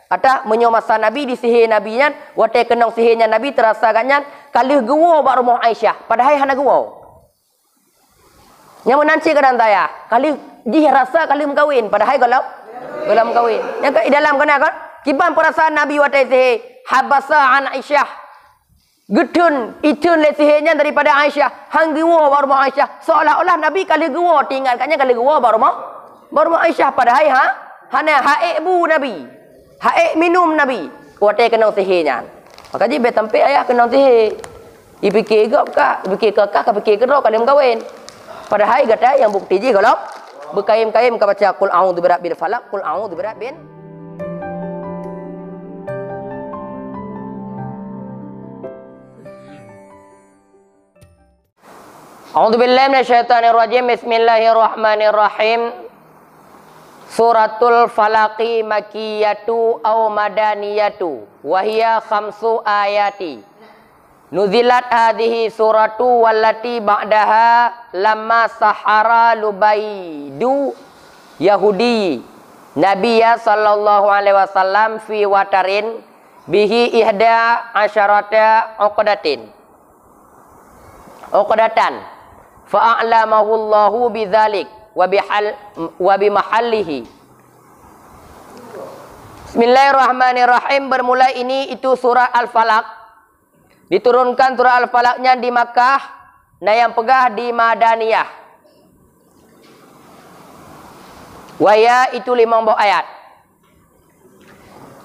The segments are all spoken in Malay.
Ada menyomasa Nabi disihir Nabi nyan, watai kenang sihirnya Nabi terasa ganyan kalih gewo bak rumah Aisyah. Padahal hana gewo. Yang menanci kadang taya, kalih jih rasa kalih mengkawin, padahal kalau mengkawin. Yang ke dalam kena kan? Kiban perasaan Nabi watai sihir habasa an Aisyah. Gedun itun le sihirnya daripada Aisyah, hang gewo bak rumah Aisyah. Seolah-olah Nabi kalih gewo tinggalkannya kalih gewo bak rumah Aisyah, padahal hana haik bu Nabi. Haik minum Nabi. Watai kenang sihirnya. Maka dia bertampik ayah kenang sihir. Dia fikir ke kak? Fikir ke kak? Fikir ke roh kalau mengkawin. Padahal kata yang bukti je kalau berkaim-kaim ke baca Qul a'udzu birabbil falaq, Qul a'udzu birabbin. A'udzu billahi minasyaitonir rajim. Bismillahirrahmanirrahim. Suratul Falaqi makiyatu aw madaniyatu wahia khamsu ayati. Nuzilat hadhihi suratu wallati ba'daha lamma sahara lubaidu yahudi nabiyya sallallahu alaihi wasallam fi watarin bihi ihda asyarata uqdatan fa'alamahu Allahu bidzalik wa bimahallihi. Bismillahirrahmanirrahim. Bermula ini itu surah Al-Falaq. Diturunkan surah Al-Falaqnya di Makkah, nah yang pegah di Madaniyah. Waya itu 5 ayat.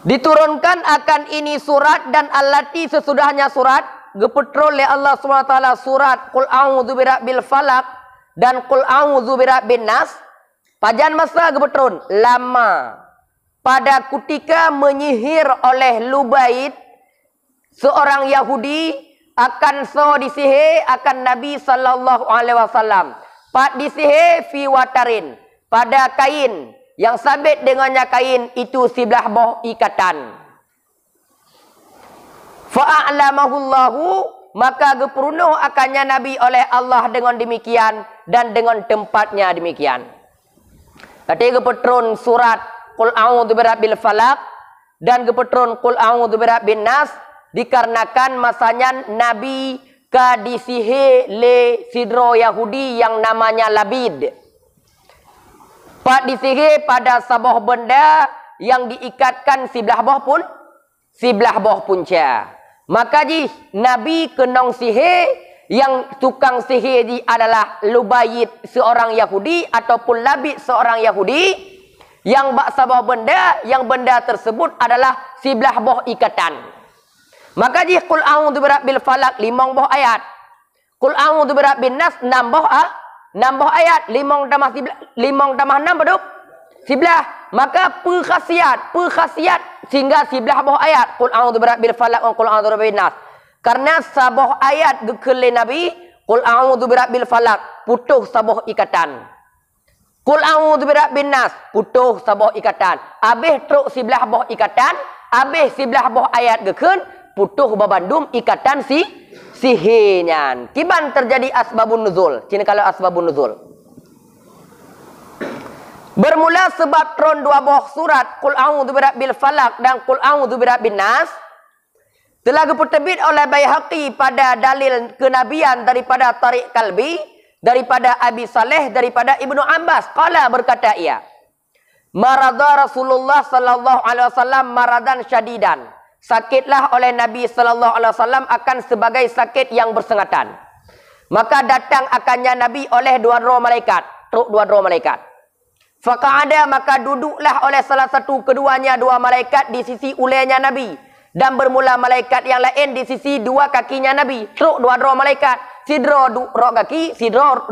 Diturunkan akan ini surat dan allati sesudahnya surat gepetrol oleh Allah SWT surat Qul a'udzu birabbil falaq dan Qul a'udzu birabbin nas. Pajan masa gebetrun lama pada ketika menyihir oleh Lubaid seorang Yahudi akan disihir akan Nabi sallallahu alaihi wasallam. Pak disihir fi watarin pada kain yang sabit dengannya kain itu sebelah bawah ikatan. Fa'alamahullahu maka geperunuh akannya Nabi oleh Allah dengan demikian dan dengan tempatnya demikian. Tadi gepetrun surat Qul a'udzu birabbil falaq dan gepetrun Qul a'udzu birabbin nas dikarenakan masanya Nabi kadisihe le sidro Yahudi yang namanya Labid. Pak disihe pada sebuah benda yang diikatkan sebelah bawah punca. Maka Nabi kenong sihir yang tukang sihir ini adalah Lubayid seorang Yahudi ataupun Labid seorang Yahudi yang bak sebuah benda yang benda tersebut adalah sebelah bawah ikatan. Maka Qul a'udzu birabbil falaq 5 ayat. Qul a'udzu birabbin nas 6 ayat. 5 tambah 6 berapa? 11. Maka perkhasiat sehingga sebelah bawah ayat Qul a'udzu birabbil falaq wa Qul a'udzu birabbin nas. Karena sabah ayat gekele Nabi Qul a'udzu birabbil falaq putuh sabah ikatan. Qul a'udzu birabbin nas putuh sabah ikatan. Habis teruk sebelah bawah ikatan, habis sebelah bawah ayat geken putuh babandum ikatan sihirnya. Kiban terjadi asbabun nuzul. Cina kalau asbabun nuzul. Bermula sebab tron 2 buah surat Qul a'udzu birabbil falaq dan Qul a'udzu birabbin nas telah diterbit oleh Baihaqi pada dalil kenabian daripada Tariq Kalbi, daripada Abi Saleh, daripada Ibnu Abbas. Qala berkata ia, marada Rasulullah sallallahu alaihi wasallam maradan syadidan. Sakitlah oleh Nabi sallallahu alaihi wasallam akan sebagai sakit yang bersengatan. Maka datang akannya Nabi oleh 2 roh malaikat, Faqa'ada maka duduklah oleh salah satu keduanya 2 malaikat di sisi ulainya Nabi. Dan bermula malaikat yang lain di sisi 2 kakinya Nabi. Truk 2 roh malaikat. Sidro roh kaki, sidro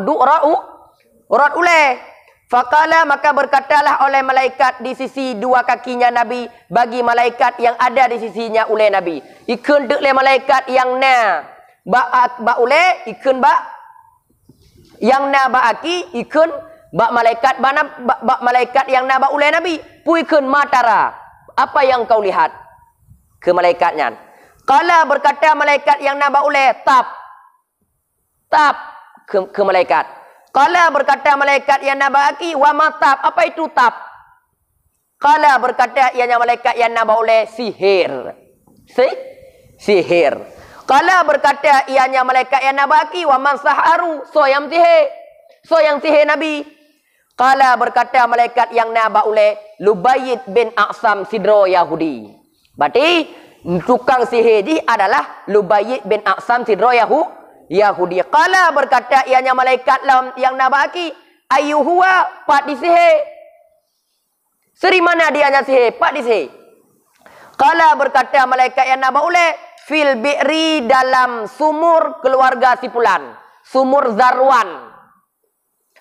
urat ulai. Faqala maka berkatalah oleh malaikat di sisi 2 kakinya Nabi bagi malaikat yang ada di sisinya ulai Nabi. Ikun dek le malaikat yang na ba ulai, ikun ba yang na ba aki, ikun ba malaikat ba malaikat yang na ba ulai Nabi. Pu ikun matara. Apa yang kau lihat? Ke malaikatnya. Qala berkata malaikat yang na ba ulai tap ke malaikat. Qala berkata malaikat yang nabaki wa matab. Apa itu tab? Qala berkata ianya malaikat yang naba oleh sihir. Sihir. Qala berkata ianya malaikat yang nabaki wa man saharu, so yang sihir. So yang sihir Nabi. Qala berkata malaikat yang naba oleh Lubayyid bin Aqsam sidro Yahudi. Berarti tukang sihir ini adalah Lubayyid bin Aqsam sidro Yahudi. Qala berkata ianya malaikat yang nabaki ayyuhuwa pak disihir. Seri mana dia nya sihir? Pak disihir. Qala berkata malaikat yang naba oleh fil bi'ri dalam sumur keluarga Sipulan. Sumur Zarwan.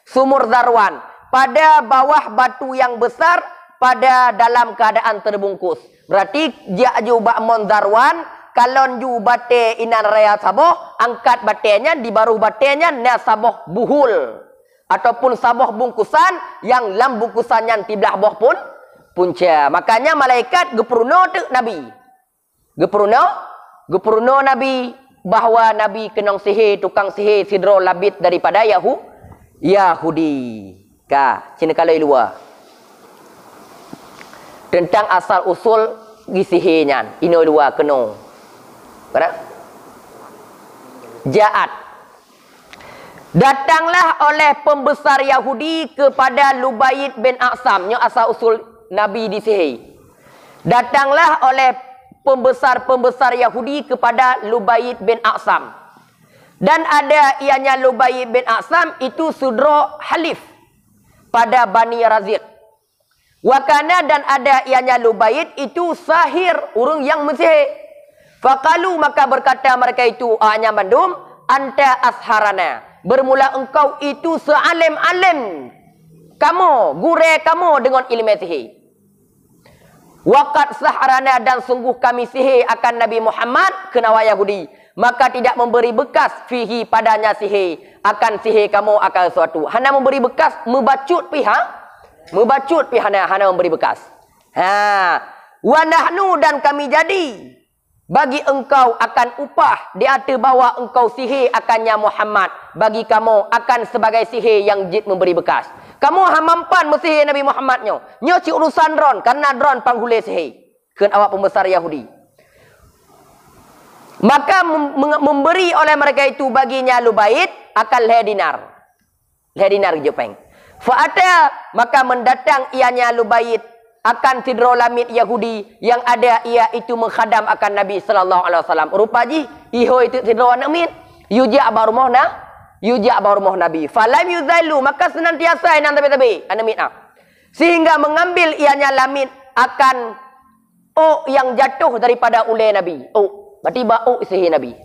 Sumur Zarwan. Pada bawah batu yang besar, pada dalam keadaan terbungkus. Berarti dia juba mon Zarwan, kalau ju bate inan raya saboh, angkat batenya di baru batenya na saboh buhul. Ataupun saboh bungkusan yang lam bungkusannya tiblah boh pun punca. Makanya malaikat gepuruno tu Nabi. Gepuruno Nabi bahawa Nabi kenang sihir, tukang sihir sidro labit daripada Yahudi. Ka, cina kalau luar. Tentang asal usul gisihirnya. Ino luar kena. Berat? Ja'at. Datanglah oleh pembesar Yahudi kepada Lubayyid bin Aqsam. Yang asal usul Nabi disihir. Datanglah oleh pembesar-pembesar Yahudi kepada Lubayyid bin Aqsam. Dan ada ianya Lubayyid bin Aqsam itu sudro halif pada Bani Raziq. Wakana dan ada ianya Lubayyid itu sahir, urung yang mesihir. Faqalu maka berkata mereka itu ahnya bandum anta asharana. Bermula engkau itu sealim-alim kamu, gure kamu dengan ilmu sihir. Waqad saharana dan sungguh kami sihir akan Nabi Muhammad kenawa Yahudi. Maka tidak memberi bekas fihi padanya sihir. Akan sihir kamu akan suatu. Hana memberi bekas, membacut pihak. Membacut pihak hana memberi bekas. Wa nahnu dan kami jadi. Bagi engkau akan upah di atas bahawa engkau sihir akannya Muhammad. Bagi kamu akan sebagai sihir yang jid memberi bekas. Kamu hamampan mesihir Nabi Muhammadnya. Nyo ci urusan dron karena dron panghule sihir. Ken awak pembesar Yahudi. Maka memberi oleh mereka itu baginya Lubayyid akan dinar. Dinar jepeng. Fa'ata maka mendatang ianya Lubayyid akan tidro lamit Yahudi yang ada ia itu menghadam akan Nabi sallallahu alaihi wasallam. Rupaji iho itu tidro lamit yuja barumoh Nabi. Falam yuzailu maka senantiasa inan tabi anamit sehingga mengambil ianya lamit akan yang jatuh daripada ulai Nabi. Berarti bau sihir Nabi.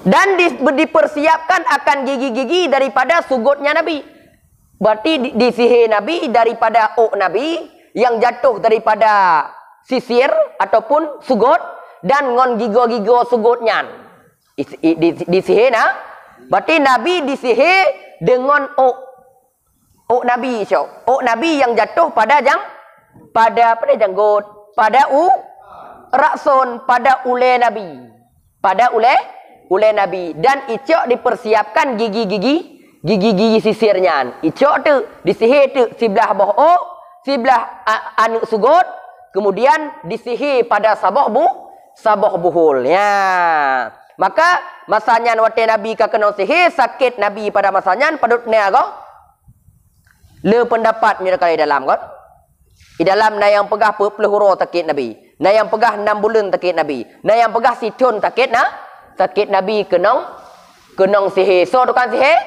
Dan dipersiapkan akan gigi-gigi daripada sugutnya Nabi. Berarti disihir Nabi daripada Nabi yang jatuh daripada sisir ataupun sugut dan ngon gigo-gigo sugutnya. Disihir nah. Berarti Nabi disihir dengan Nabi Nabi yang jatuh pada janggut, pada rakson, pada ule Nabi. Pada ule Nabi dan icok dipersiapkan gigi-gigi sisirnya. Icok tu disihir tu sebelah boh sebelah anu sugut, kemudian disihir pada sabah buhul. Ya. Maka masanya wate Nabi ka kena sihir sakit Nabi pada masanya padutnya ko. Le pendapat ni kali dalam ko. Di dalam na yang pegah 40 huro takit Nabi. Na yang pegah 6 bulan takit Nabi. Na yang pegah situn takit sakit Nabi kenong sihir. So tukang sihir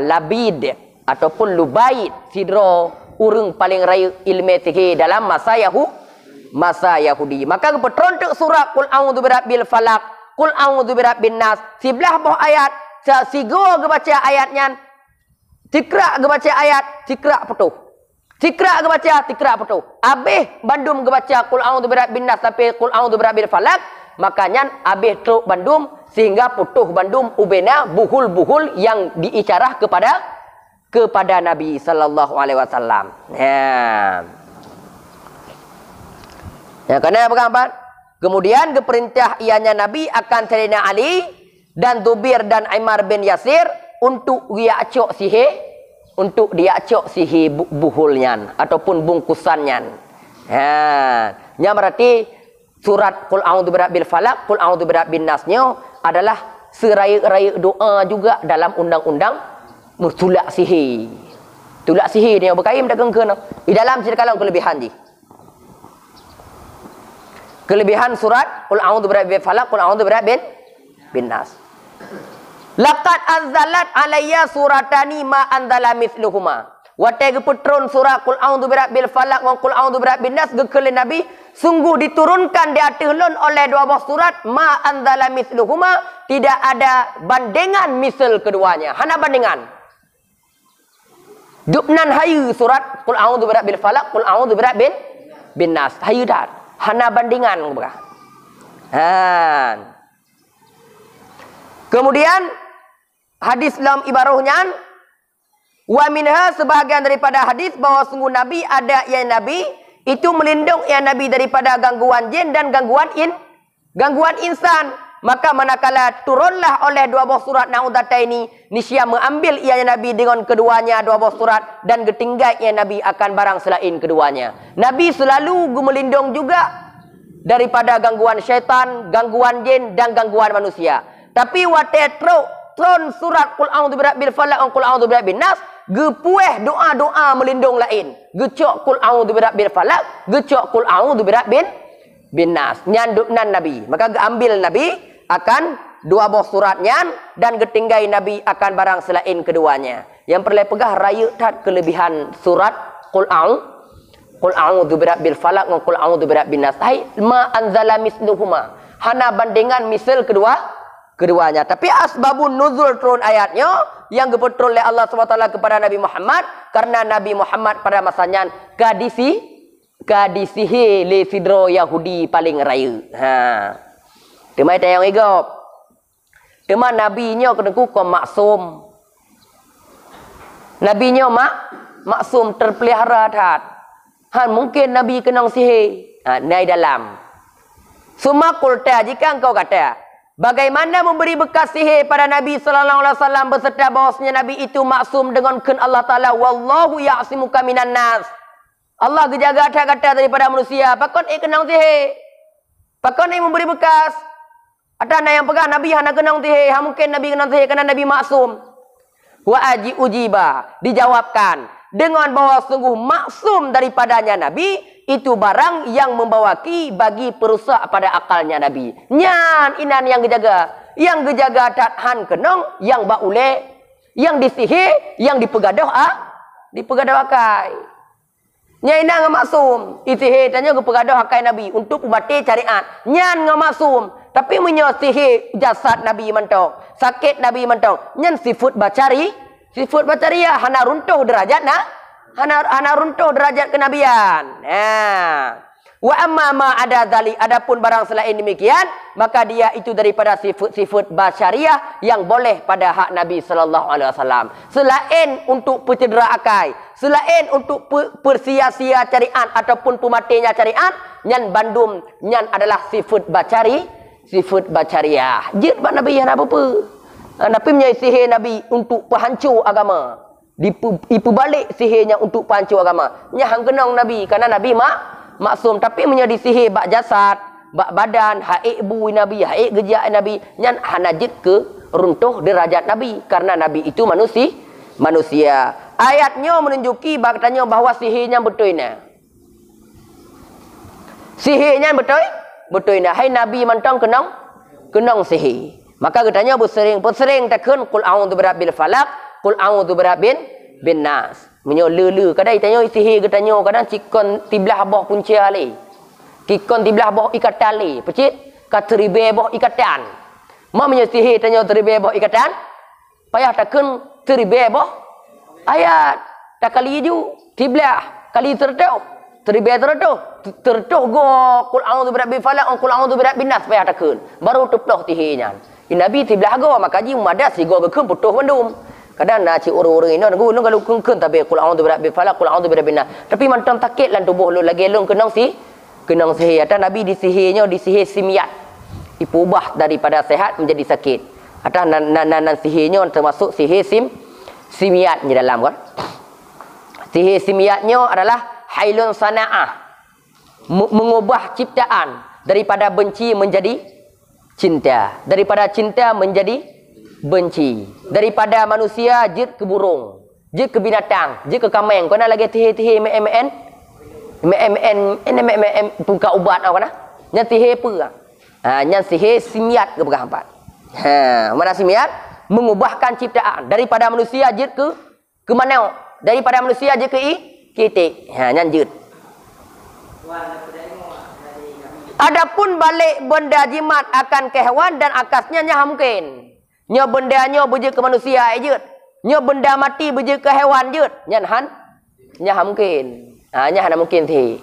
Labid ataupun Lubayyid sidro urung paling raya ilmu sihir dalam masa Yahudi. Maka kepetron tu surah Qul a'udzu birabbil falaq, Qul a'udzu birabbin nas. Sebelah bawah ayat, sigo kebaca ayatnya. Tikra kebaca ayat, tikra petuh. Tikra kebaca, tikra petuh. Habis bandum kebaca Qul a'udzu birabbin nas sampai Qul a'udzu birabbil falaq, makanya habis truk bandum sehingga putuh bandum ubena buhul-buhul yang diicarah kepada Nabi sallallahu alaihi wasallam. Ya, karena apa? Kemudian keperintah ianya Nabi akan Sayyidina Ali dan Zubair dan Ammar bin Yasir untuk wiacok sihir untuk diacok sihir buhulnya ataupun bungkusannya. Nya berarti surat Qul a'udzu birabbil falaq, Qul a'udzu birabbin nasnya adalah seraya-raya doa juga dalam undang-undang tulak sihir. Tulak sihir ni berkaim dah kena. Di dalam cerita kalau kelebihan ni. Kelebihan surat Qul a'udzu birabbil falaq, Qul a'udzu birabbin nas. Laqad anzalat alayya suratani ma anzala mithluhuma. Watai geputron surah Qul a'udzu birabbil falaq wa Qul a'udzu birabbin nas gekele Nabi sungguh diturunkan di atas lun oleh dua buah surat ma anzala mithluhuma, tidak ada bandingan misal keduanya. Hana bandingan. Dupnan hayu surat Qul a'udzu birabbil falaq, Qul a'udzu birabbin nas. Hayu dah. Hana bandingan berah. Kemudian hadis dalam ibarahnya wa minha, sebahagian daripada hadis bahawa sungguh Nabi ada yang Nabi itu melindung yang Nabi daripada gangguan jin dan gangguan insan. Maka manakala turunlah oleh dua buah surat Na'udzatai ini, niscaya mengambil ia Nabi dengan keduanya dua buah surat dan ketinggal ia Nabi akan barang selain keduanya. Nabi selalu melindung juga daripada gangguan syaitan, gangguan jin dan gangguan manusia. Tapi wate tron surat Qul a'udzu birabbil falaq wa Qul a'udzu birabbin nas, gepueh doa-doa melindung lain. Gecok Qul a'udzu birabbil falaq, gecok Qul a'udzu birabbin nas. Nyanduknan Nabi. Maka ambil Nabi akan dua buah suratnya dan ketinggai Nabi akan barang selain keduanya. Yang perlu pegah raya tat kelebihan surat Qul a'udzu birabbil falaq wa Qul a'udzu birabbin nas. Hai ma anzala misluhuma. Hana bandingan misal keduanya. Tapi asbabun nuzul turun ayatnya yang dipetrol oleh Allah SWT kepada Nabi Muhammad, karena Nabi Muhammad pada masanya kadisihi le sidro Yahudi paling raya. Demai tayang igop. Demai nabinya kena kukom maksum. Nabinya maksum terpelihara tat. Mungkin Nabi kenang sihir. Nai dalam. Suma kulta, jika engkau kata bagaimana memberi bekas sihir pada Nabi sallallahu alaihi wasallam beserta bahwasanya Nabi itu maksum dengan kun Allah Taala, wallahu ya'simuka minan nas. Allah gejaga kata daripada manusia. Pakon kenang sihir. Pakon memberi bekas. Ada yang pegang Nabi hana kenang sihir. Mungkin Nabi kenang sihir kerana Nabi maksum. Wa aji ujiba, dijawabkan dengan bahawa sungguh maksum daripadanya Nabi itu barang yang membawaki bagi perusak pada akalnya Nabi. Nyan inan yang gejaga tathan kenong yang baule, yang disihir, yang dipegadoh akai. Nyan inan ngamaksum, isihir tanya kepegadoh akai Nabi untuk ubati syariat. Nyan ngamaksum, tapi menyosihir jasad Nabi mentok, sakit Nabi mentok. Nyan sifat bacariah hana runtuh derajat hana runtuh derajat kenabian. Wa amma ma ada zalik, adapun barang selain demikian, maka dia itu daripada sifat basyariah yang boleh pada hak Nabi sallallahu alaihi wasallam. Selain untuk pencedera akai, selain untuk persia-sia syariat ataupun pematinya syariat, nyan bandum nyan adalah sifat basyariah. Jid bak Nabi yang apa-apa. Nabi menyai sihir Nabi untuk penghancur agama. Dipubalik sihirnya untuk penghancur agama. Nya hang kenang Nabi kerana Nabi maksum, tapi menjadi sihir bak jasad, bak badan, haik bu Nabi, haik gejak Nabi, nyan hanajit ke runtuh derajat Nabi karena Nabi itu manusia. Ayatnya menunjuki katanya bahawa sihirnya betul ini. Sihirnya betul ini. Hai Nabi mantang kenang sihir. Maka katanya bersering takun Qul a'udzu birabbil falaq, Qul a'udzu birabbin nas. Menyo lelu kadang tanya sihir katanya kadang cikon tiblah boh punca le. Cikon tiblah boh ikatan le. Pecit kateribe boh ikatan. Ma menyo sihir tanya teribe boh ikatan. Payah takun teribe boh ayat. Tak kali ju tiblah kali tertuh. Teribe tertuh go Qul a'udzu birabbil falaq, Qul a'udzu birabbin nas payah takun. Baru teploh sihirnya. Nabi tiblah go maka ji umadas si go ke putuh bandum. Kadang nak cik orang-orang ini nunggu kalau kengken tapi Qul a'udzu birabbil falaq, Qul a'udzu birabbin nas. Tapi mantam takit lan tubuh lu lagi long kenang sihir. Ada Nabi disihirnya disihir simiat. Diubah daripada sehat menjadi sakit. Ada nan sihirnya termasuk sihir simiat di dalam kan. Sihir simiatnya adalah hailun sana'ah. Mengubah ciptaan daripada benci menjadi cinta, daripada cinta menjadi benci, daripada manusia jid ke burung, jid ke binatang, jid ke kameng. Kau nak lagi tihir-tihir buka ubat apa nak? Yang tihir apa? Yang sihir simiat ke berapa empat. Mana simiat? Mengubahkan ciptaan daripada manusia jid ke mana? Daripada manusia jid ke kitik. Yang jid. Adapun balik benda jimat akan ke hewan dan akasnya nyah mungkin. Nya bendanya berje ke manusia je. Nya benda mati berje ke hewan je. Nyah mungkin. Nyah ada mungkin thi.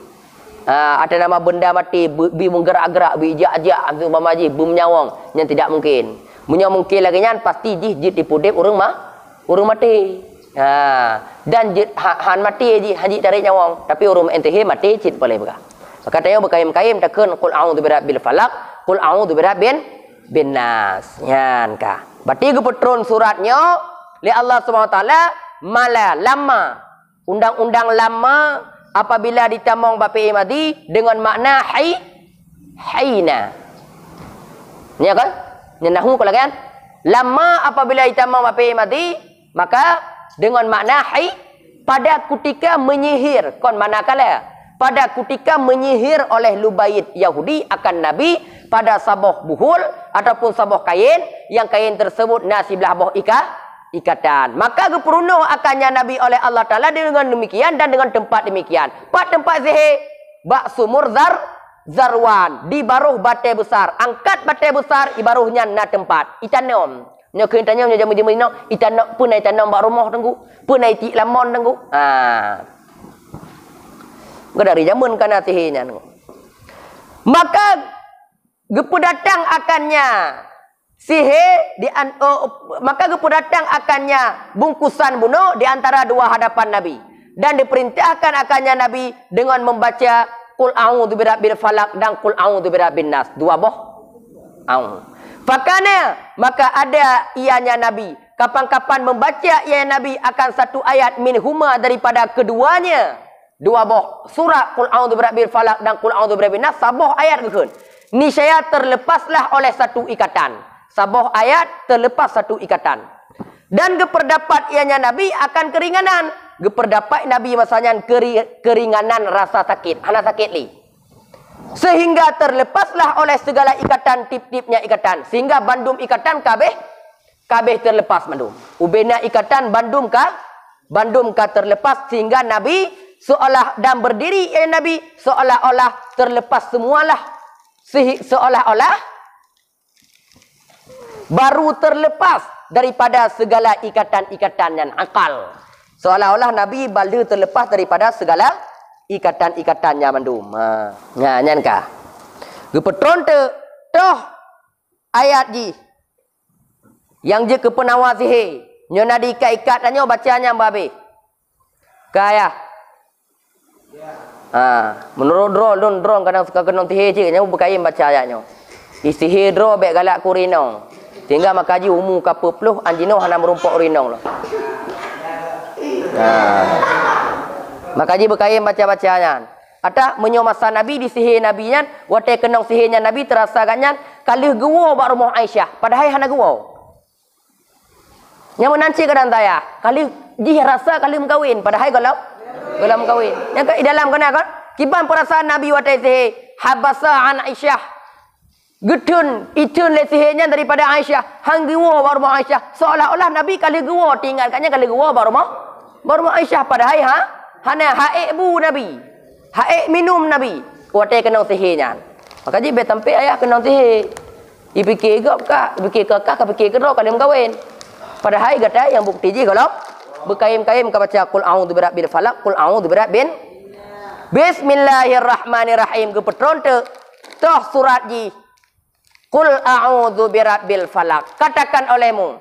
Ada nama benda mati bi menggerak-gerak bi jak-jak tu mama ji bum nyawang yang tidak mungkin. Munya mungkin lagi nyan pasti jih dipudep urang mati. Dan jih han mati ji haji tarik nyawang tapi urang ente mati cit boleh berah. Katanya berkaim-kaim takun qul a'udzu birabbil falaq, qul a'udzu birabbin nas. Yan ka. Berarti gepetron suratnya li Allah Subhanahu wa taala mala lama. Undang-undang lama apabila ditamong bapi madi dengan makna haina. Ya kan? Nyenahu kalau kan? Lama apabila ditamong bapi madi maka dengan makna pada ketika menyihir kon manakala pada ketika menyihir oleh Lubayt Yahudi akan Nabi pada sabah buhul ataupun sabah kain yang kain tersebut nasi belah boh ikatan. Maka keperunuh akannya Nabi oleh Allah Ta'ala dengan demikian dan dengan tempat demikian. Pak tempat zihir bak sumur zarwan di baruh batai besar. Angkat batai besar ibaruhnya na tempat. Itanom. Nya kentanya nya jamu-jamu ino itanok pun ai tanam bak rumah tenggu. Pun ai ti lamon tenggu. Dari zaman kana tihnya. Maka gepu datang akannya sihir maka gepu datang akannya bungkusan bunuh di antara dua hadapan Nabi dan diperintahkan akannya Nabi dengan membaca qul a'udzu birabbil falaq dan qul a'udzu birabbin nas dua boh fakana maka ada ianya Nabi kapan-kapan membaca ianya Nabi akan satu ayat min huma daripada keduanya dua boh surah qul a'udzu birabbil falaq dan qul a'udzu birabbin nas sabah ayat keun niscaya terlepaslah oleh satu ikatan sabah ayat terlepas satu ikatan dan geperdapat ianya Nabi akan keringanan geperdapat Nabi masanya keringanan rasa sakit hana sakit li sehingga terlepaslah oleh segala ikatan tip-tipnya ikatan sehingga bandum ikatan kabeh terlepas bandum ubena ikatan bandum ka terlepas sehingga Nabi seolah dan berdiri Nabi seolah-olah terlepas semualah seolah-olah baru terlepas daripada segala ikatan-ikatan yang akal seolah-olah Nabi baru terlepas daripada segala ikatan-ikatannya mandum nyan ka gepetron toh ayat ji yang je ke penawa sihir nyona diikat-ikat danyo bacanya babe kaya menurut drone kadang suka kenong tihir je nya berkaim baca ayatnya istihir dro bek galak kurinong tinggal makaji umu kapupluh anjino hana merumpok rinong loh makaji berkaim baca-bacanya ada menyomasa Nabi di sihir Nabi nya wate kenong sihirnya Nabi terasa ganyan kalih gewo bak rumah Aisyah padahal hana gewo nya menanci kadang taya kalih jih rasa kalih mengkawin padahal galam kawin. Yang ke dalam kena kan? Kiban perasaan Nabi watai sihir. Habasa an Aisyah. Gedun itun le sihirnya daripada Aisyah. Hang gewa baru Aisyah. Seolah-olah Nabi kali gewa tinggalkannya kali gewa baru Aisyah padahal hana haik bu Nabi. Haik minum Nabi. Watai kena sihirnya. Maka ji betampe ayah kena sihir. Dipikir ke fikir ke kali mengkawin. Padahal kata yang bukti ji kalau berkaim-kaim ka baca qul a'udzu birabbil falaq qul a'udzu birabbin bismillahirrahmanirrahim gepetron toh surat ji qul a'udzu birabbil falaq katakan olehmu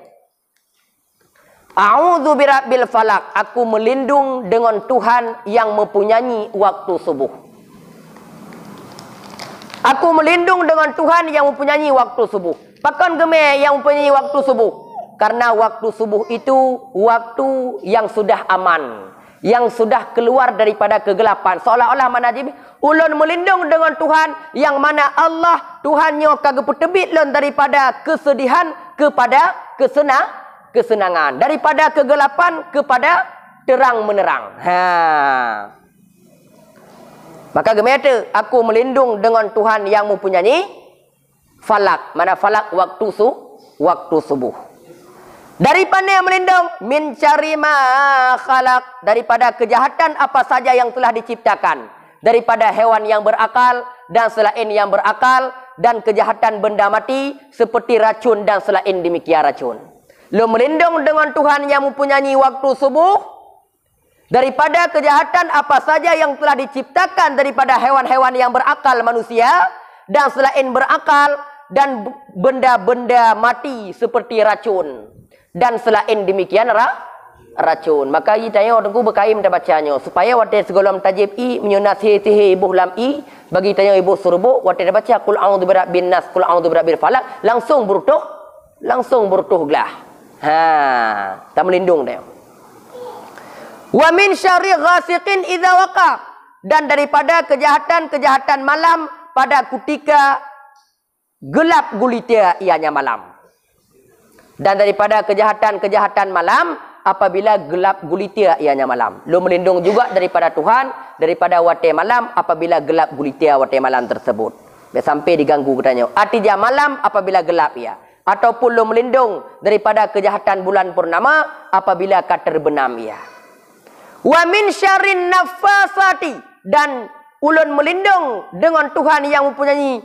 a'udzu birabbil falaq aku melindung dengan Tuhan yang mempunyai waktu subuh aku melindung dengan Tuhan yang mempunyai waktu subuh pakan geme yang mempunyai waktu subuh Karena waktu subuh itu waktu yang sudah aman, yang sudah keluar daripada kegelapan. Seolah-olah mana jibi ulun melindung dengan Tuhan, yang mana Allah Tuhannya kagak petebit lon daripada kesedihan kepada kesenangan, daripada kegelapan kepada terang menerang. Maka gemete aku melindung dengan Tuhan yang mempunyai falak. Mana falak? Waktu subuh. Daripada yang melindung min syarri ma khalaq, daripada kejahatan apa saja yang telah diciptakan, daripada hewan yang berakal dan selain yang berakal, dan kejahatan benda mati seperti racun dan selain demikian racun. Lo melindung dengan Tuhan yang mempunyai waktu subuh daripada kejahatan apa saja yang telah diciptakan daripada hewan-hewan yang berakal manusia dan selain berakal, dan benda-benda mati seperti racun dan selain demikian racun. Maka i tanya orang ku berkaim dah bacanya supaya wate segolom tajib i menyunat sihir ibuh lam i bagi tanya ibu suruh wate dah baca qul a'udzu birabbin nas qul a'udzu birabbil falaq langsung berutuh gelah. Tak melindung dia. Wa min syarri ghasiqin idza waqa, dan daripada kejahatan malam pada ketika gelap gulita ianya malam. Dan daripada kejahatan malam apabila gelap gulita ianya malam. Lu melindung juga daripada Tuhan daripada wate malam apabila gelap gulita wate malam tersebut. Biar sampai diganggu katanya. Artinya malam apabila gelap ia. Ataupun lu melindung daripada kejahatan bulan purnama apabila terbenam ia. Wa min syarrin nafasati, dan ulun melindung dengan Tuhan yang mempunyai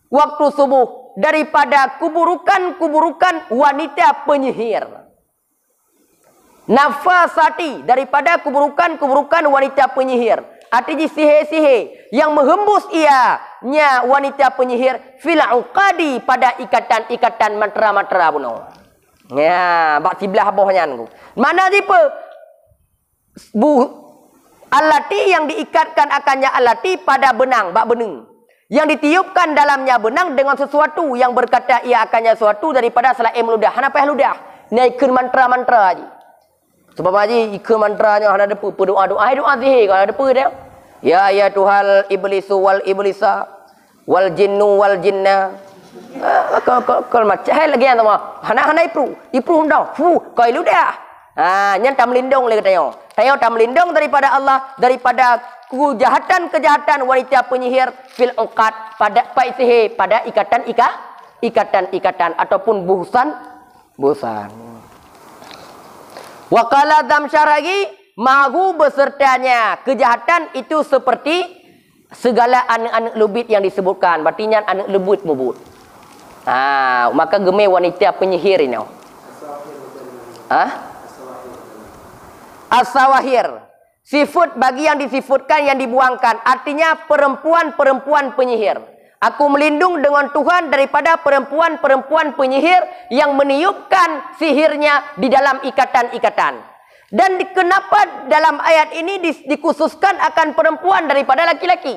waktu subuh daripada kuburukan wanita penyihir. Nafasati, daripada kuburukan wanita penyihir. Artinya sihir-sihir yang menghembus ianya wanita penyihir fil uqadi, pada ikatan-ikatan mantra-mantra bunuh. Ya, bak sebelah bawahnya tu. Mana tipe alati yang diikatkan akannya alati pada benang, bak benang. Yang ditiupkan dalamnya benang dengan sesuatu yang berkata ia akannya sesuatu daripada selain ludah. Hana payah ludah. Ni ikut mantra-mantra je. Sebab haji ikut mantranya ada doa sihir kalau ada dia. Ya Tuhal iblisu wal iblisa wal jinnu wal jinna. Kalau macam lagi yang sama. Hana ipru dah. Kau ludah. Yang tak melindung lagi katanya. Tanya tak melindung daripada Allah daripada kejahatan wanita penyihir fil uqad, pada sihir, pada ikatan ataupun busan. Waqala damsyaragi mahu besertanya kejahatan itu seperti segala anak-anak lubit yang disebutkan. Berarti anak lembut mubut. Maka gemai wanita penyihir ini. As-sawahir. Sifat bagi yang disifutkan, yang dibuangkan. Artinya perempuan-perempuan penyihir. Aku melindung dengan Tuhan daripada perempuan-perempuan penyihir yang meniupkan sihirnya di dalam ikatan-ikatan. Dan kenapa dalam ayat ini dikhususkan akan perempuan daripada laki-laki?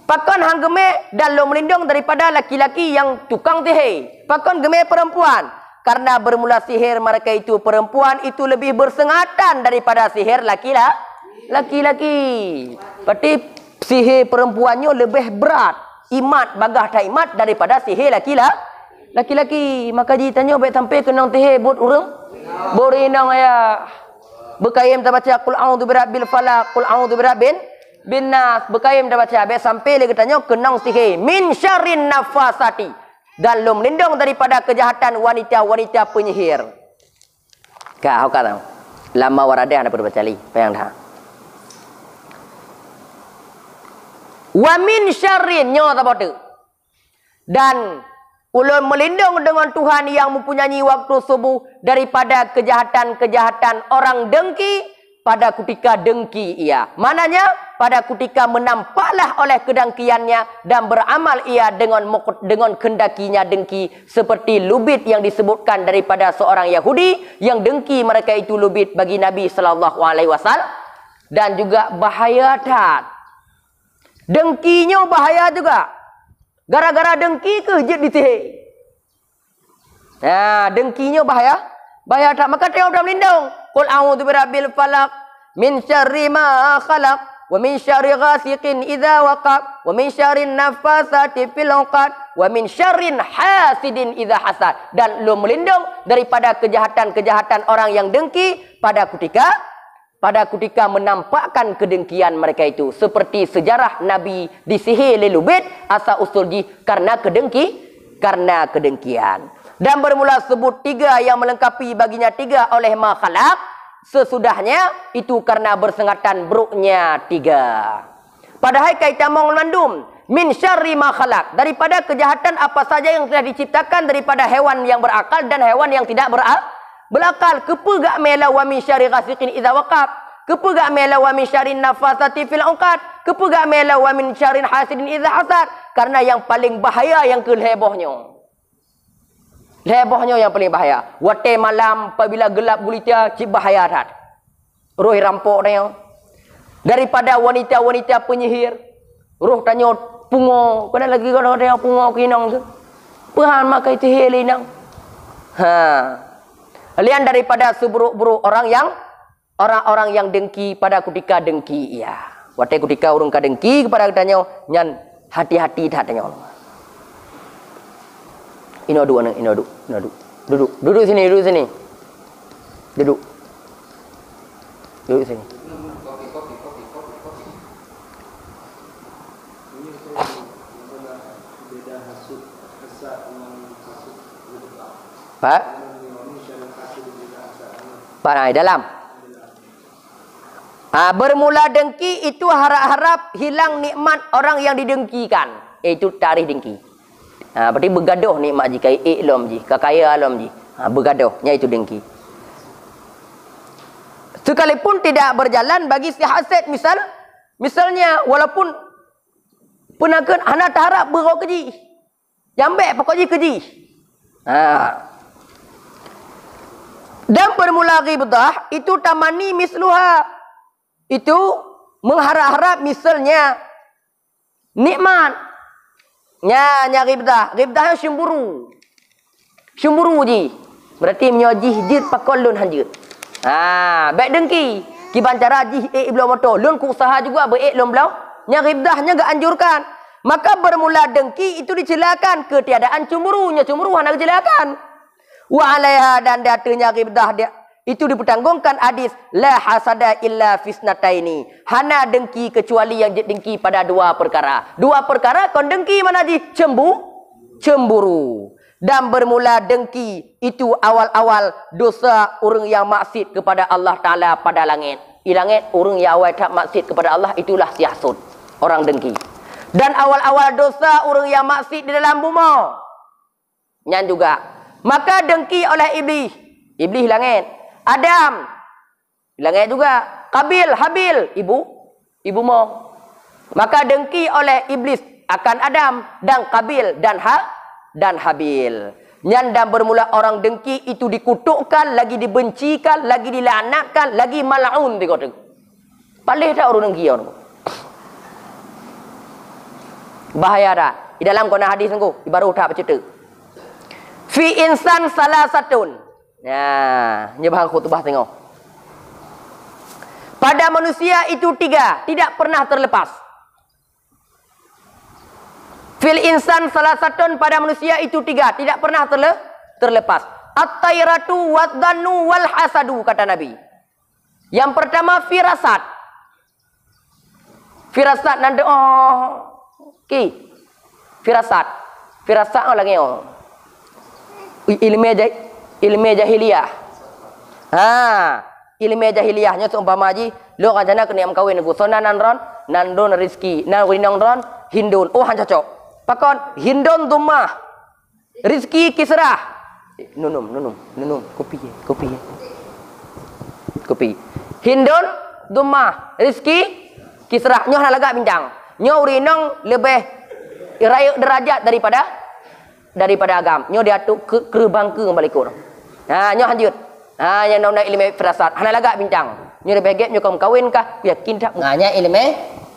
Pakon hang gemeh dan lo melindung daripada laki-laki yang tukang sihir. Pakon gemeh perempuan. Karena bermula sihir mereka itu perempuan itu lebih bersengatan daripada sihir laki-laki. Berarti sihir perempuannya lebih berat. Imat bagah tak imat daripada sihir laki-laki. Maka dia tanya baik sampai kenang sihir buat orang. Borinang ya. Bekayam tak baca qul a'udzu birabbil falaq, qul a'udzu birabbin nas. Bekayam tak baca baik sampai lagi tanya kenang sihir min syarrin nafasati. Dan lo melindung daripada kejahatan wanita-wanita penyihir. Kau kata lama warada ada berbaca li, payang dah. Wa min syarrin nyo apa tu? Dan ulun melindung dengan Tuhan yang mempunyai waktu subuh daripada kejahatan-kejahatan orang dengki pada ketika dengki ia. Mananya pada ketika menampaklah oleh kedengkiannya dan beramal ia dengan kendakinya dengki seperti lubit yang disebutkan daripada seorang Yahudi yang dengki mereka itu lubit bagi Nabi sallallahu alaihi wasallam, dan juga bahaya tak. Dengkinya bahaya juga. Gara-gara dengki ke jid disihir. Dengkinya bahaya. Bahaya tak? Maka tengok dalam lindung. Qul a'udzu birabbil falaq min syarri ma khalaq wa min syarri ghasiqin idza waqab wa min syarrin naffasati fil 'uqad wa min syarrin hasidin idza hasad. Dan lu melindung daripada kejahatan-kejahatan orang yang dengki pada ketika menampakkan kedengkian mereka itu. Seperti sejarah Nabi disihir oleh Lubid asal usul karena kedengkian. Dan bermula sebut 3 yang melengkapi baginya 3 oleh ma khalaq. Sesudahnya itu karena bersengatan buruknya 3. Padahal kaitan mengandung min syarri ma khalaq, daripada kejahatan apa saja yang telah diciptakan daripada hewan yang berakal dan hewan yang tidak berakal. Kepegak mela wa min syarri ghasiqin idza waqab, kepegak mela wa min syarri nafasati fil 'uqad, kepegak mela wa min syarri hasidin idza hasad. Karena yang paling bahaya yang kelebohnya. Lebohnya yang paling bahaya. Waktu malam apabila gelap gulita, cik bahaya tak. Roh rampok dia. Daripada wanita-wanita penyihir. Roh tanya pungo. Kena lagi kalau dia pungo kinang tu. Puhan makai sihir linang. Lian daripada seburuk-buruk orang-orang yang dengki pada ketika dengki. Ya. Waktu ketika orang dengki kepada tanya, nyan hati-hati tak tanya. Duduk sini. Duduk sini. Pak dalam. Bermula dengki itu harap-harap hilang nikmat orang yang didengkikan. Itu tarikh dengki. Berarti bergaduh nikmat jika iklom ji, kekaya alam ji. Bergaduhnya itu dengki. Sekalipun tidak berjalan bagi si hasad, misalnya walaupun penakan anak harap berok keji. Jambek pokok ji keji. Dan bermula ghibdah itu tamani misluha. Itu mengharap-harap misalnya nikmat. Nya ghibdah. Ghibdah yang cemburu. Cemburu je. Berarti menyojih jid pakolun hanjut. Baik dengki. Kiban cara jih belum motor. Lun ku usaha juga baik lun belau. Nya ghibdahnya enggak anjurkan. Maka bermula dengki itu dicelakan ketiadaan cemburunya. Cemburu hendak dicelakan. Wa alaiha dan datanya ghibdah dia. Itu dipertanggungkan hadis la hasada illa fisnataini. Hana dengki kecuali yang dengki pada 2 perkara. 2 perkara kon dengki mana di cemburu. Dan bermula dengki itu awal-awal dosa orang yang maksiat kepada Allah Taala pada langit. Di langit orang yang awal tak maksiat kepada Allah itulah si hasud. Orang dengki. Dan awal-awal dosa orang yang maksiat di dalam bumi. Nyan juga. Maka dengki oleh iblis. Iblis langit. Adam langit juga. Qabil, Habil, ibu mau. Maka dengki oleh iblis akan Adam dan Qabil dan Habil. Nyan dan bermula orang dengki itu dikutukkan, lagi dibencikan, lagi dilaknatkan, lagi mal'un dikata. Paling tak orang dengki orang. Bahaya dah. Di dalam kona hadis sungguh, baru tak bercerita. Fi insan salah satun. Nyebah khutbah tengok. Pada manusia itu 3, tidak pernah terlepas. Fil insan salah satun, pada manusia itu 3, tidak pernah terlepas. At-tayratu wad-dhannu wal hasadu, kata Nabi. Yang pertama firasat. Firasat nanda Firasat lagi ilmu jahiliyah. Ilmu jahiliyahnya seumpama ji lo kancana kena kawin ku sona nandon rizki nan winong ron hindun han cocok pakon hindun dumah rizki kisrah nunum kopi hindun dumah rizki kisrah nyoh laga bincang nyoh winong lebih derajat daripada agam nyoh diatuk ke bangku kembali kur. Nyoh lanjut. Yang nak ilmu firasat. Hana lagak bincang. Nyoh lebih nyoh kaum kawin kah? Yakin tak? Nya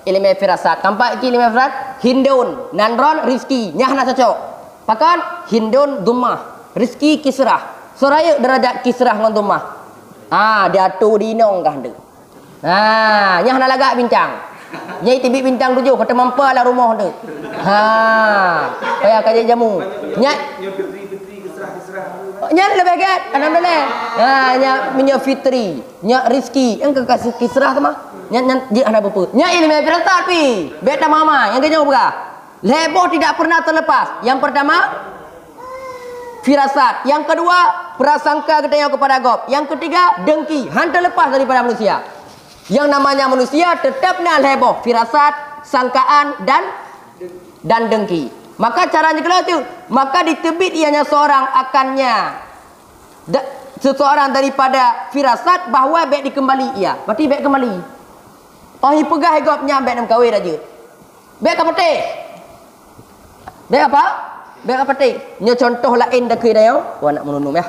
ilmu firasat. Kampak iki ilmu firasat. Hindun, nandron, rizki. Nyah nak cocok. Pakan hindun dumah. Rezeki Kisrah. Soraya derajat Kisrah ngan tumah. Dia tu dinong kah hendak. Nyah nak lagak bincang. Nyai tibik bintang 7 kata mampalah rumah tu. Payah kaji jamu. Nyai nya lebih gat alhamdulillah. Nya minyak fitri, nya rezeki. Yang kasih Kisrah tu mah. Nya dia anak bapa. Nya ilmu firasat pi. Beta mama yang kenyang berah. Leboh tidak pernah terlepas. Yang pertama firasat. Yang kedua prasangka kita kepada Gob. Yang ketiga dengki. Hantar lepas daripada manusia. Yang namanya manusia tetap nak leboh. Firasat, sangkaan dan dengki. Maka caranya kalau tu, maka ditebit ianya seorang akannya seseorang daripada firasat bahawa baik dikembali ia. Berarti baik kembali. Pegah Gobnya baik nak kahwin aja. Baik apa teh? Baik apa? Baik apa teh? Nya contoh lain dak ke dah. Wa nak menunum ya.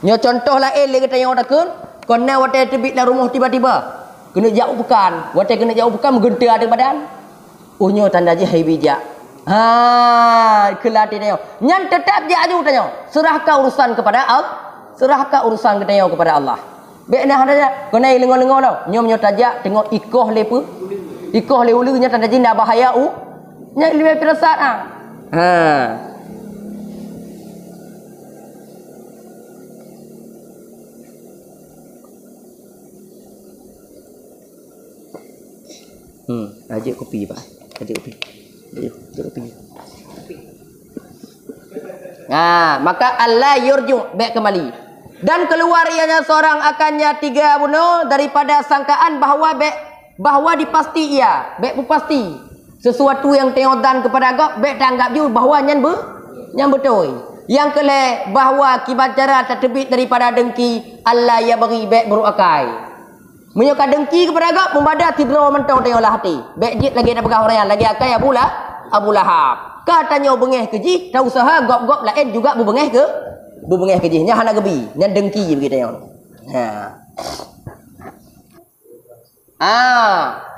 Nya contoh lain lagi tanya orang kun, kena watai tebit dalam rumah tiba-tiba. Kena jauh bukan. Watai kena jauh bukan menggenta ada badan. Nya tanda je hai bijak. Kelati tanya. Nyan tetap je aju tanya. Serahkan urusan kepada Allah. Serahkan urusan tanya kepada Allah. Baik nah ada kena lengo-lengo tau. Nya menyo tajak tengok ikoh lepa. Ikoh le ulu nya tanda je nak bahaya nya lebih firasat ajak kopi Pak. Ajak kopi. Ajak kopi. Maka Allah yurju baik kembali. Dan keluar ianya seorang akannya 3 bunuh daripada sangkaan bahawa dipasti ia. Baik pasti. Sesuatu yang tengok dan kepada Gob baik tanggap ju bahawa nyan betul. Yang kelih bahawa kibacara tertebit daripada dengki Allah ya bagi baik beruakai. Menyokak dengki kepada Gob membadat tidro mentau tengoklah hati. Baik jit lagi nak pegang orang lagi akai Abu Lahab. Katanya bengeh keji, tak usaha Gob lain juga berbengeh keji. Nya hana gebi, nya dengki je begitu tengok.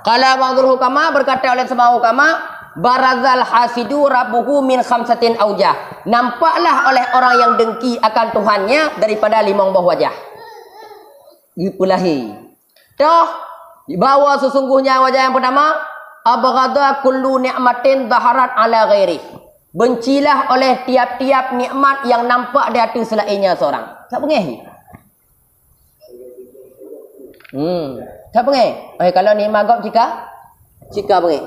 Qala ba'dul hukama berkata oleh sebahagian hukama, barazal hasidu rabbuhu min khamsatin aujah. Nampaklah oleh orang yang dengki akan Tuhannya daripada 5 buah wajah. Dipulahi. Toh bahawa sesungguhnya wajah yang pertama abghadha kullu ni'matin dhaharat ala ghairi. Bencilah oleh tiap-tiap nikmat yang nampak di atas selainnya seorang. Tak pengeh. Tak pengeh. Kalau nikmat Gob jika pengeh.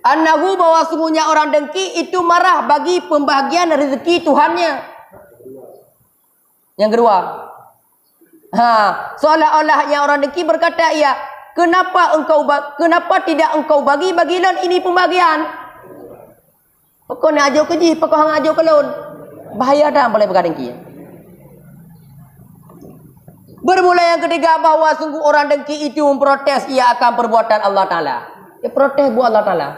Annahu bahwa sungguhnya orang dengki itu marah bagi pembahagian rezeki Tuhannya. Yang kedua, seolah-olahnya orang dengki berkata, ya, kenapa tidak engkau bagi-bagilan ini pembagian? Pokok nak ajuk keji, pokok hang ajuk kelon. Bahaya dah boleh berkata dengki. Bermula yang ketiga bahawa sungguh orang dengki itu memprotes ia akan perbuatan Allah Ta'ala. Dia protes buat Allah Ta'ala.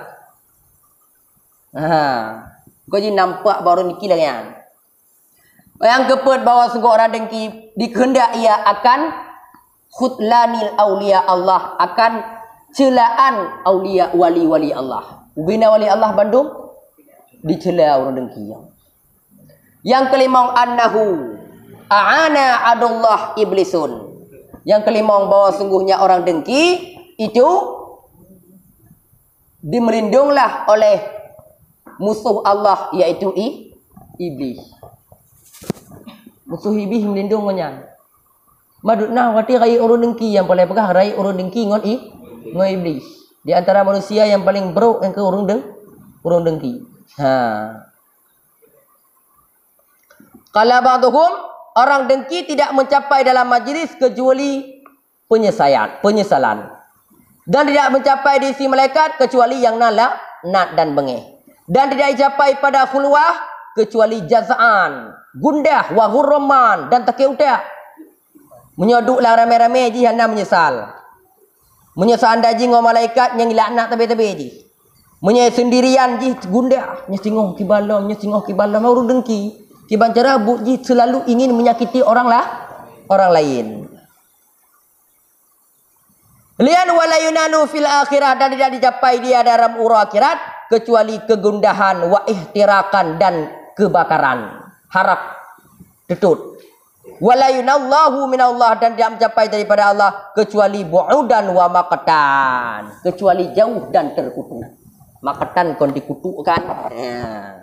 Kau jadi nampak baru niki lagi kan? Yang keempat bahawa sungguh orang dengki dikehendak ia akan khutlanil awliya Allah, akan celaan awliya wali-wali Allah. Ubina wali Allah Bandung dicela orang dengki. Yang kelima annahu a'ana adullah iblisun. Yang kelima bahawa sungguhnya orang dengki itu dimerindunglah oleh musuh Allah yaitu iblis. Musuh iblis melindungnya. Madutna wati rai urun dengki yang paling pegah rai urun dengki ngon iblis. Di antara manusia yang paling buruk yang ke urun dengki. Qala ba'dhum orang dengki tidak mencapai dalam majlis kecuali penyesalan. Dan tidak mencapai di sisi malaikat kecuali yang nat dan bengeh. Dan tidak dicapai pada khulwah kecuali jazaan, gundah, wahurman dan takeudah. Menyoduklah ramai-ramai ji hendak menyesal. Menyesal anda ji ngom malaikat yang laknat tabi-tabi ji. Menyesal sendirian ji gundah, nyesingoh kibalam urun dengki. Kiban cara ji selalu ingin menyakiti orang lain. Lian wala yunalu fil akhirah, dan tidak dicapai dia dalam urah akhirat kecuali kegundahan wa ihtirakan dan kebakaran. Harap tetut. Wala yunallahu minallah, dan tidak mencapai daripada Allah kecuali bu'udan wa maqtan, kecuali jauh dan terkutuk. Maqtan kon dikutukkan. Ya.